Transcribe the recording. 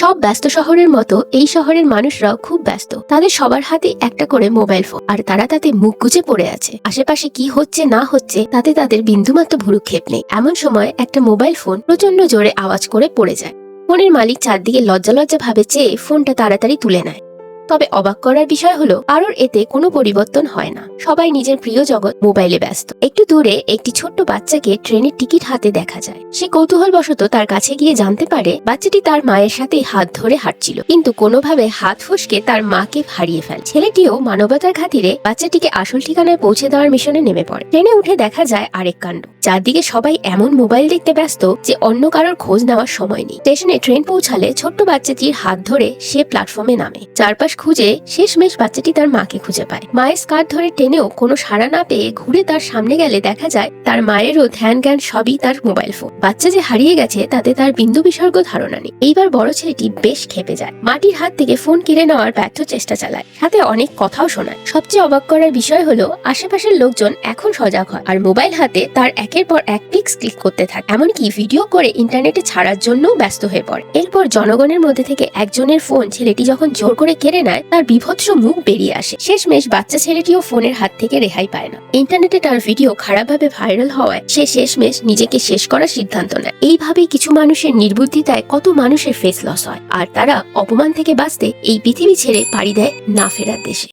সব ব্যস্ত শহরের মতো এই শহরের মানুষরাও খুব ব্যস্ত। তাদের সবার হাতে একটা করে মোবাইল ফোন, আর তারা তাতে মুখ গুজে পড়ে আছে। আশেপাশে কি হচ্ছে না হচ্ছে তাতে তাদের বিন্দুমাত্র ভ্রুক্ষেপ নেই। এমন সময় একটা মোবাইল ফোন প্রচন্ড জোরে আওয়াজ করে পড়ে যায়। ফোনের মালিক চারদিকে লজ্জা লজ্জা ভাবে চেয়ে ফোনটা তাড়াতাড়ি তুলে নেয়। তবে অবাক করার বিষয় হলো কারোর এতে কোনো পরিবর্তন হয় না। সবাই নিজের প্রিয় জগৎ মোবাইলে ব্যস্ত। একটু দূরে একটি ছোট্ট বাচ্চাকে ট্রেনের টিকিট হাতে দেখা যায়। সে কৌতূহলবশত তার কাছে গিয়ে জানতে পারে বাচ্চাটি তার মায়ের সাথে হাত ধরে হাঁটছিল, কিন্তু কোনোভাবে হাত ফসকে তার মাকে হারিয়ে ফেলে। ছেলেটিও মানবতার খাতিরে বাচ্চাটিকে আসল ঠিকানায় পৌঁছে দেওয়ার মিশনে নেমে পড়ে। ট্রেনে উঠে দেখা যায় আরেক কাণ্ড। চারদিকে সবাই এমন মোবাইল দেখতে ব্যস্ত যে অন্য কারোর খোঁজ নেওয়ার সময় নেই। স্টেশনে ট্রেন পৌঁছালে ছোট্ট বাচ্চাটির হাত ধরে সে প্ল্যাটফর্মে নামে। চারপাশ খুঁজে শেষমেশ বাচ্চাটি তার মাকে খুঁজে পায়। মায়ের স্কার্ট ধরে টেনেও কোনো সাড়া না পেয়ে ঘুরে তার সামনে গেলে দেখা যায় তার মায়েরও ধ্যান জ্ঞান সবই তার মোবাইল ফোন। বাচ্চা যে হারিয়ে গেছে তাতে তার বিন্দু বিসর্গ ধারণা নেই। এইবার বড় ছেলেটি বেশ ক্ষেপে যায়। মাটির হাত থেকে ফোন কেড়ে নেওয়ার ব্যর্থ চেষ্টা চালায়, সাথে অনেক কথাও শোনায়। সবচেয়ে অবাক করার বিষয় হলো আশেপাশের লোকজন এখন সজাগ হয় আর মোবাইল হাতে তার একের পর এক পিক্স ক্লিক করতে থাকে, এমনকি ভিডিও করে ইন্টারনেটে ছাড়ার জন্য ব্যস্ত হয়ে পড়ে। এরপর জনগণের মধ্যে থেকে একজনের ফোন ছেলেটি যখন জোর করে কেড়ে নেয় তার বিভৎস মুখ বেরিয়ে আসে। শেষমেশ বাচ্চা ছেলেটিও ফোনের হাত থেকে রেহাই পায় না। ইন্টারনেটে তার ভিডিও খারাপভাবে ভাইরাল হওয়ায় সে শেষমেশ নিজেকে শেষ করার সিদ্ধান্ত নেয়। এইভাবেই কিছু মানুষের নির্বুদ্ধিতায় কত মানুষের ফেস লস হয়, আর তারা অপমান থেকে বাঁচতে এই পৃথিবী ছেড়ে পাড়ি দেয় না ফেরার দেশে।